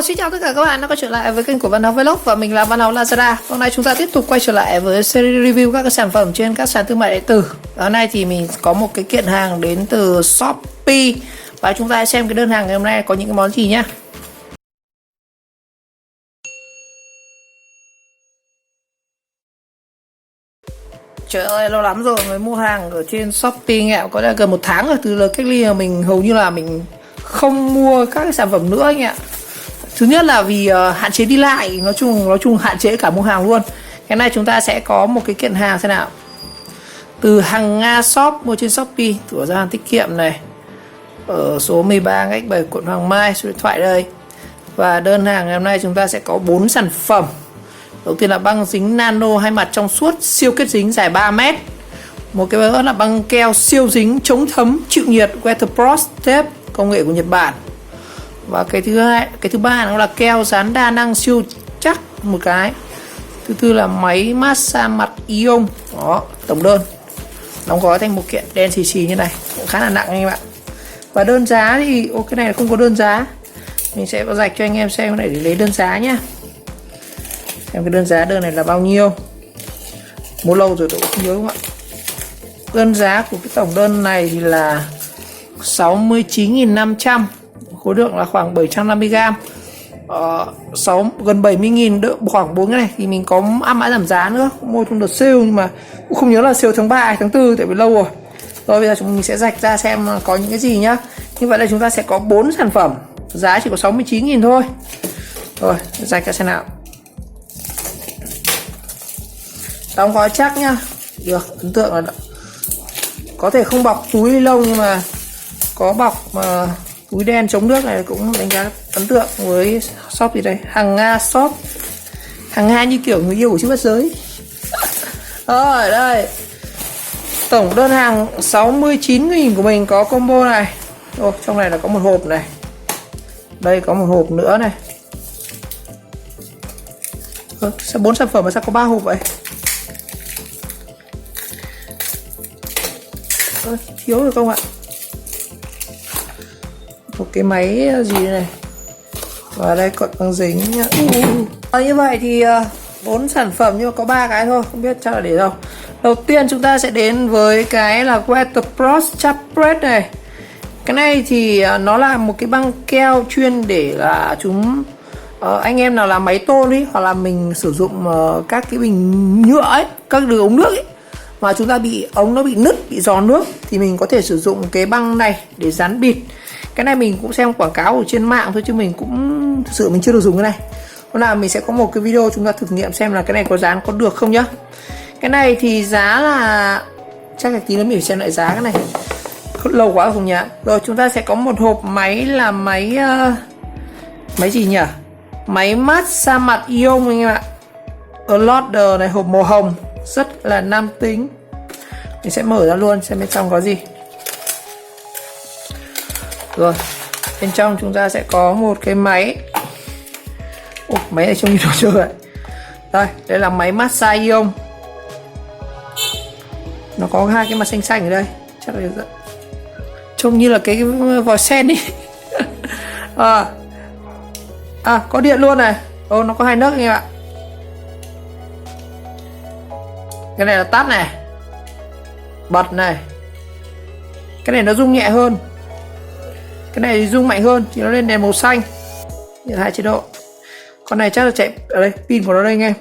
Xin chào tất cả các bạn đã quay trở lại với kênh của Văn Học Vlog và mình là Văn Học Lazada. Hôm nay chúng ta tiếp tục quay trở lại với series review các cái sản phẩm trên các sàn thương mại điện tử. Hôm nay thì mình có một cái kiện hàng đến từ Shopee và chúng ta hãy xem cái đơn hàng ngày hôm nay có những cái món gì nhá. Trời ơi, lâu lắm rồi mới mua hàng ở trên Shopee anh ạ. Có lẽ gần 1 tháng rồi, từ lần cách ly mà mình hầu như là mình không mua các cái sản phẩm nữa anh ạ. Thứ nhất là vì hạn chế đi lại, nói chung hạn chế cả mua hàng luôn. Cái này chúng ta sẽ có một cái kiện hàng xem nào. Từ Hằng Nga Shop, mua trên Shopee, thử gian tiết kiệm này. Ở số 13 ngách 7 quận Hoàng Mai, số điện thoại đây. Và đơn hàng ngày hôm nay chúng ta sẽ có 4 sản phẩm. Đầu tiên là băng dính nano hai mặt trong suốt siêu kết dính dài 3m. Một cái nữa là băng keo siêu dính chống thấm chịu nhiệt Weatherproof tape công nghệ của Nhật Bản. Và cái thứ ba nó là keo dán đa năng siêu chắc một cái. Thứ tư là máy massage mặt ion. Đó, tổng đơn đóng gói thành một kiện đen xì xì như này, cũng khá là nặng anh em ạ. Và đơn giá thì cái này là không có đơn giá. Mình sẽ có rạch cho anh em xem cái này để lấy đơn giá nhá. Xem cái đơn giá đơn này là bao nhiêu. Mua lâu rồi tôi cũng không nhớ không ạ. Đơn giá của cái tổng đơn này thì là 69.500, khối lượng là khoảng 750g, gần 70.000 đỡ khoảng 4 cái này thì mình có áp mã giảm giá nữa, mua trong đợt sale nhưng mà cũng không nhớ là sale tháng 3 hay tháng 4 tại vì lâu rồi. Rồi bây giờ chúng mình sẽ rạch ra xem có những cái gì nhá. Như vậy là chúng ta sẽ có 4 sản phẩm, giá chỉ có 69.000 thôi. Rồi rạch ra xem nào. Đóng gói chắc nhá. Được, ấn tượng là có thể không bọc túi ni lông nhưng mà có bọc mà túi đen chống nước này cũng đánh giá ấn tượng với shop gì đây, Hằng Nga Shop. Hằng Nga như kiểu người yêu của chữ bất giới. Rồi đây, tổng đơn hàng 69.000 của mình có combo này. Rồi trong này là có một hộp này, đây có một hộp nữa này. Sao 4 sản phẩm mà sao có 3 hộp vậy? Thiếu được không ạ? Một cái máy gì này. Và đây còn băng dính nhá. Như vậy thì 4 sản phẩm nhưng mà có 3 cái thôi, không biết chắc là để đâu. Đầu tiên chúng ta sẽ đến với cái là Weatherproof Chapret này. Cái này thì nó là một cái băng keo chuyên để là anh em nào làm máy tôn ấy, hoặc là mình sử dụng các cái bình nhựa ấy, các đường ống nước ấy, mà chúng ta bị ống nó bị nứt, bị giò nước thì mình có thể sử dụng cái băng này để dán bịt. Cái này mình cũng xem quảng cáo ở trên mạng thôi chứ mình cũng thực sự mình chưa được dùng cái này. Hôm nào mình sẽ có một cái video chúng ta thử nghiệm xem là cái này có dán có được không nhá. Cái này thì giá là chắc là tí nữa mình xem lại giá cái này, lâu quá không nhá. Rồi chúng ta sẽ có một hộp máy là máy gì nhỉ? Máy massage mặt ion anh em ạ. Loader này, hộp màu hồng rất là nam tính. Mình sẽ mở ra luôn xem bên trong có gì. Rồi bên trong chúng ta sẽ có một cái máy. Máy này trông như đồ chơi vậy. Đây là máy massage ion. Nó có hai cái mặt xanh xanh ở đây, chắc là trông như là cái vòi sen đi. Có điện luôn này. Nó có 2 nấc anh em ạ. Cái này là tắt này, bật này. Cái này nó rung nhẹ hơn, cái này rung mạnh hơn thì nó lên đèn màu xanh. Như 2 chế độ. Con này chắc là chạy ở đây, pin của nó đây anh em,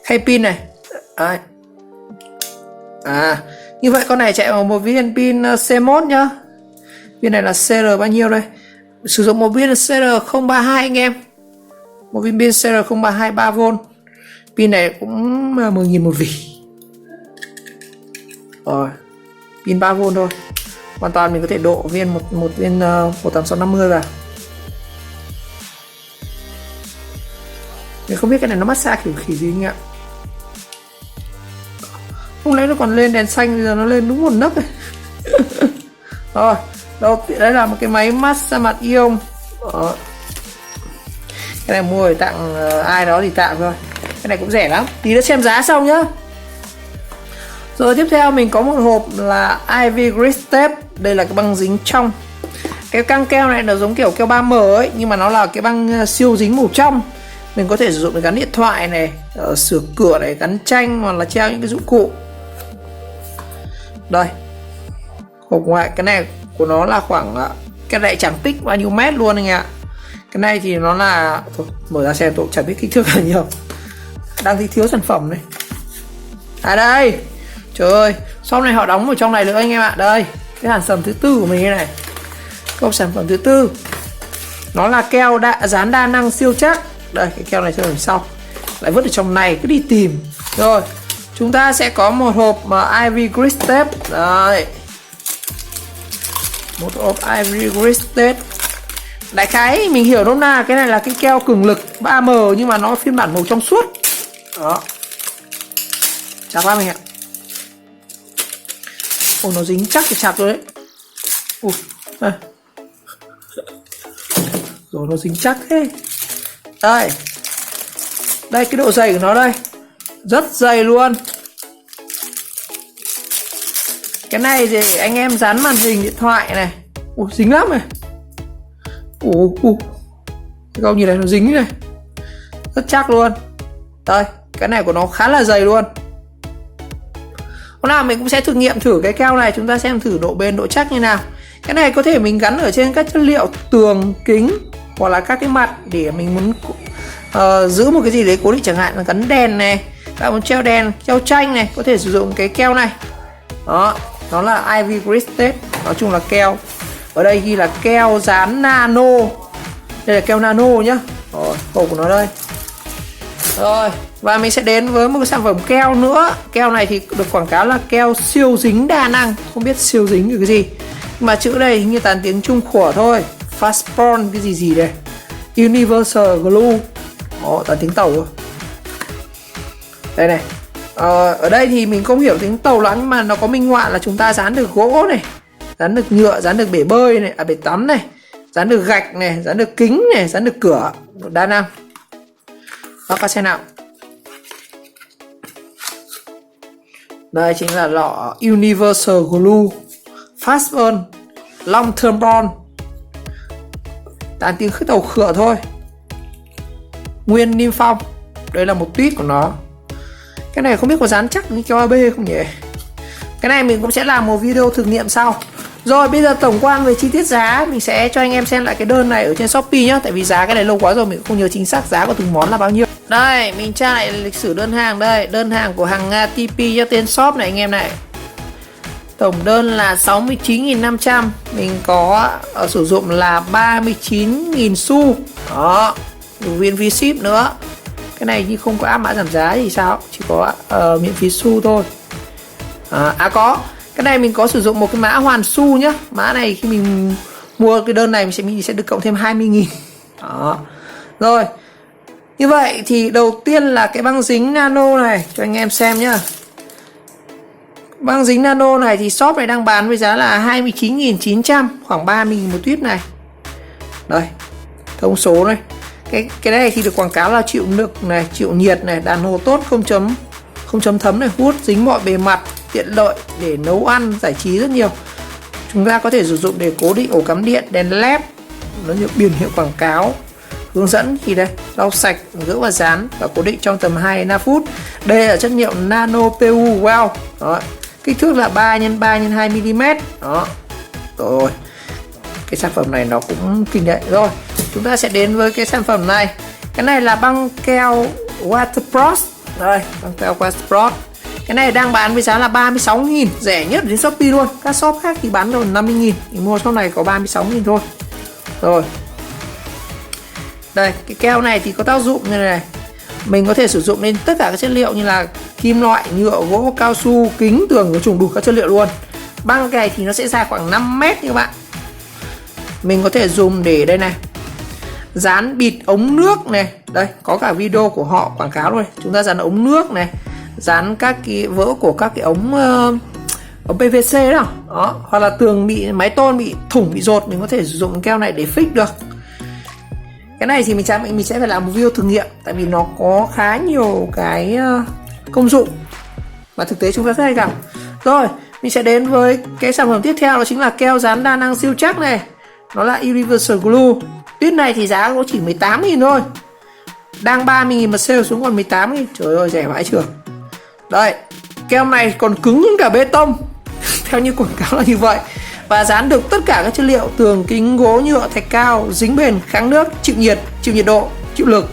khay pin này. Đấy. Như vậy con này chạy bằng một viên pin C1 nhá. Viên này là CR bao nhiêu đây? Sử dụng một viên CR032 anh em. Một viên pin CR032 3V. Pin này cũng 10.000 một vỉ. Rồi, pin 3V thôi. Hoàn toàn mình có thể độ một viên 18650 vào. Mình không biết cái này nó massage kiểu khỉ gì anh ạ. Hôm nay nó còn lên đèn xanh, bây giờ nó lên đúng một nấc này. Rồi, đây là một cái máy massage mặt ion. Cái này mua để tặng ai đó thì tặng thôi. Cái này cũng rẻ lắm. Tí nữa xem giá sau nhá. Rồi tiếp theo mình có một hộp là IV Grease Tape. Đây là cái băng dính trong. Cái căng keo này nó giống kiểu keo 3M ấy, nhưng mà nó là cái băng siêu dính màu trong. Mình có thể sử dụng để gắn điện thoại này, sửa cửa này, gắn tranh hoặc là treo những cái dụng cụ. Đây, hộp ngoại cái này của nó là khoảng, cái này chẳng tích bao nhiêu mét luôn anh ạ. Cái này thì nó là, thôi, mở ra xem tôi chẳng biết kích thước là nhiều, đang thấy thiếu sản phẩm này. À đây, trời ơi, shop này họ đóng ở trong này nữa anh em ạ. Đây, cái sản phẩm thứ tư của mình này, câu sản phẩm thứ tư, nó là keo dán đa năng siêu chắc. Đây, cái keo này cho đằng sau, lại vứt ở trong này, cứ đi tìm. Rồi, chúng ta sẽ có một hộp Ivy Grit Tape. Đây, một hộp Ivy Grit Tape. Đại khái mình hiểu nôm na cái này là cái keo cường lực 3M nhưng mà nó phiên bản màu trong suốt. Đó, chặt ra mình ạ. Ồ, nó dính chắc thì chặt rồi đấy. Ui, đây. Rồi nó dính chắc thế. Đây, đây cái độ dày của nó đây, rất dày luôn. Cái này thì anh em dán màn hình điện thoại này. Ui, dính lắm này. Cái câu nhìn này nó dính này, rất chắc luôn. Đây, cái này của nó khá là dày luôn. Hôm nào mình cũng sẽ thử nghiệm thử cái keo này, chúng ta xem thử độ bền, độ chắc như nào. Cái này có thể mình gắn ở trên các chất liệu tường, kính hoặc là các cái mặt để mình muốn giữ một cái gì đấy cố định, chẳng hạn là gắn đèn này, bạn muốn treo đèn, treo tranh này, có thể sử dụng cái keo này. Đó, nó là Ivy Grit Tape, nói chung là keo. Ở đây ghi là keo dán nano. Đây là keo nano nhá. Rồi, hộp của nó đây. Rồi, và mình sẽ đến với một cái sản phẩm keo nữa. Keo này thì được quảng cáo là keo siêu dính đa năng. Không biết siêu dính cái gì, nhưng mà chữ đây hình như toàn tiếng Trung khủa thôi. Fast bond cái gì đây, Universal Glue. Đó, toàn tiếng Tàu rồi. Đây này, ở đây thì mình không hiểu tiếng Tàu lắm, nhưng mà nó có minh họa là chúng ta dán được gỗ này, dán được nhựa, dán được bể bơi này, bể tắm này, dán được gạch này, dán được kính này, dán được cửa, đa năng. Đó, các xem nào. Đây chính là lọ Universal Glue Fast Bond Long Term Bond. Tàn tiếng khứ Tàu khựa thôi. Nguyên niêm phong. Đây là một tuyết của nó. Cái này không biết có dán chắc như keo AB không nhỉ. Cái này mình cũng sẽ làm một video thử nghiệm sau. Rồi bây giờ tổng quan về chi tiết giá, mình sẽ cho anh em xem lại cái đơn này ở trên Shopee nhá. Tại vì giá cái này lâu quá rồi mình cũng không nhớ chính xác giá của từng món là bao nhiêu. Đây, mình tra lại lịch sử đơn hàng đây. Đơn hàng của hàng Nga TP cho tên shop này anh em này. Tổng đơn là 69.500. Mình có sử dụng là 39.000 xu. Đó, đủ viên phí ship nữa. Cái này như không có áp mã giảm giá thì sao, chỉ có miễn phí xu thôi. Có, cái này mình có sử dụng một cái mã hoàn xu nhá. Mã này khi mình mua cái đơn này mình sẽ được cộng thêm 20.000. Đó. Rồi, như vậy thì đầu tiên là cái băng dính nano này cho anh em xem nhá. Băng dính nano này thì shop này đang bán với giá là 29.900, khoảng 30.000 một tuyếp này. Đây, thông số này. Cái này thì được quảng cáo là chịu lực này, chịu nhiệt này, đàn hồi tốt, không chấm thấm này, hút dính mọi bề mặt, tiện lợi để nấu ăn, giải trí rất nhiều. Chúng ta có thể sử dụng để cố định ổ cắm điện, đèn led, nó như biển hiệu quảng cáo, hướng dẫn thì đây, lau sạch, gỡ và dán và cố định trong tầm 2-5 phút. Đây là chất liệu nano PU. Wow. Đó. Kích thước là 3x3x2mm. Đó. Rồi. Cái sản phẩm này nó cũng kinh đấy. Rồi, chúng ta sẽ đến với cái sản phẩm này. Cái này là băng keo Waterproof. Đây, băng keo Waterproof. Cái này đang bán với giá là 36.000, rẻ nhất đến Shopee luôn. Các shop khác thì bán rồi 50.000, mình mua shop này có 36.000 thôi. Rồi. Đây, cái keo này thì có tác dụng như này. Mình có thể sử dụng lên tất cả các chất liệu như là kim loại, nhựa, gỗ, cao su, kính, tường, có trùng đủ các chất liệu luôn. Băng này thì nó sẽ dài khoảng 5 mét các bạn. Mình có thể dùng để đây này, dán bịt ống nước này. Đây, có cả video của họ quảng cáo rồi. Chúng ta dán ống nước này, dán các cái vỡ của các cái ống PVC đó. Đó, hoặc là tường bị mái tôn bị thủng, bị dột, mình có thể sử dụng keo này để fix được. Cái này thì mình sẽ phải làm một video thử nghiệm, tại vì nó có khá nhiều cái công dụng mà thực tế chúng ta rất hay gặp. Rồi, mình sẽ đến với cái sản phẩm tiếp theo, đó chính là keo dán đa năng siêu chắc này. nó là Universal Glue. Tuyết này thì giá có chỉ 18.000 thôi, đang 30.000 mà sale xuống còn 18.000. Trời ơi rẻ vãi chưởng. Đây, keo này còn cứng hơn cả bê tông theo như quảng cáo là như vậy, và dán được tất cả các chất liệu tường, kính, gỗ, nhựa, thạch cao, dính bền, kháng nước, chịu nhiệt độ, chịu lực,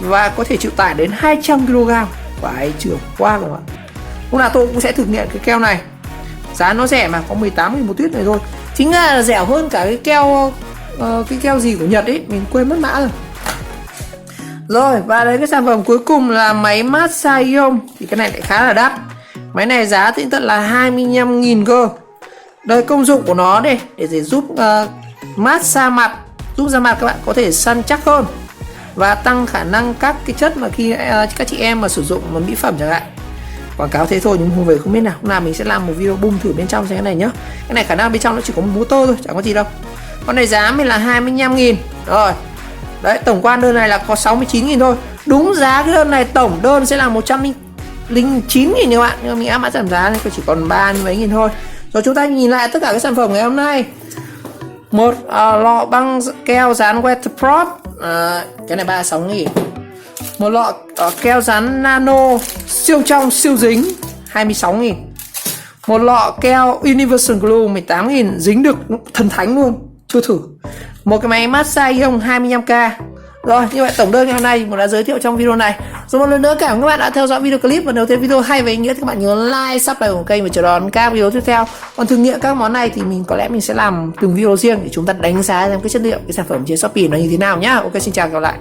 và có thể chịu tải đến 200 kg. Vãi chưởng quá các bạn. Lúc nào tôi cũng sẽ thực nghiệm cái keo này. Giá nó rẻ mà, có 18.000 một tuyết này thôi. Chính là rẻ hơn cả cái keo gì của Nhật ấy, mình quên mất mã rồi. Rồi, và đến cái sản phẩm cuối cùng là máy massage ion. Thì cái này lại khá là đắt. Máy này giá thì tận là 25.000 cơ. Đây công dụng của nó đây, để giúp massage mặt, giúp da mặt các bạn có thể săn chắc hơn và tăng khả năng các cái chất mà khi các chị em mà sử dụng mà mỹ phẩm chẳng hạn. Quảng cáo thế thôi nhưng hôm về không biết nào. Hôm nào mình sẽ làm một video boom thử bên trong xem cái này nhá. Cái này khả năng bên trong nó chỉ có một motor thôi, chẳng có gì đâu. Con này giá mình là 25.000. Rồi. Đấy, tổng quan đơn này là có 69.000 thôi. Đúng giá cái đơn này tổng đơn sẽ là 109.000 các bạn. Nhưng mà mình áp mã giảm giá nên chỉ còn 30 mấy nghìn thôi. Rồi chúng ta nhìn lại tất cả các sản phẩm ngày hôm nay. Một lọ băng keo dán waterproof, cái này 36.000. Một lọ keo dán nano siêu trong siêu dính 26.000. Một lọ keo Universal Glue 18.000, dính được thần thánh luôn, chưa thử. Một cái máy massage ion 25k. Rồi, như vậy tổng đơn ngày hôm nay mình đã giới thiệu trong video này. Rồi một lần nữa cảm ơn các bạn đã theo dõi video clip, và nếu thấy video hay và ý nghĩa thì các bạn nhớ like, subscribe của kênh và chờ đón các video tiếp theo. Còn thử nghiệm các món này thì có lẽ mình sẽ làm từng video riêng để chúng ta đánh giá xem cái chất liệu cái sản phẩm trên Shopee nó như thế nào nhá. Ok, xin chào, gặp lại.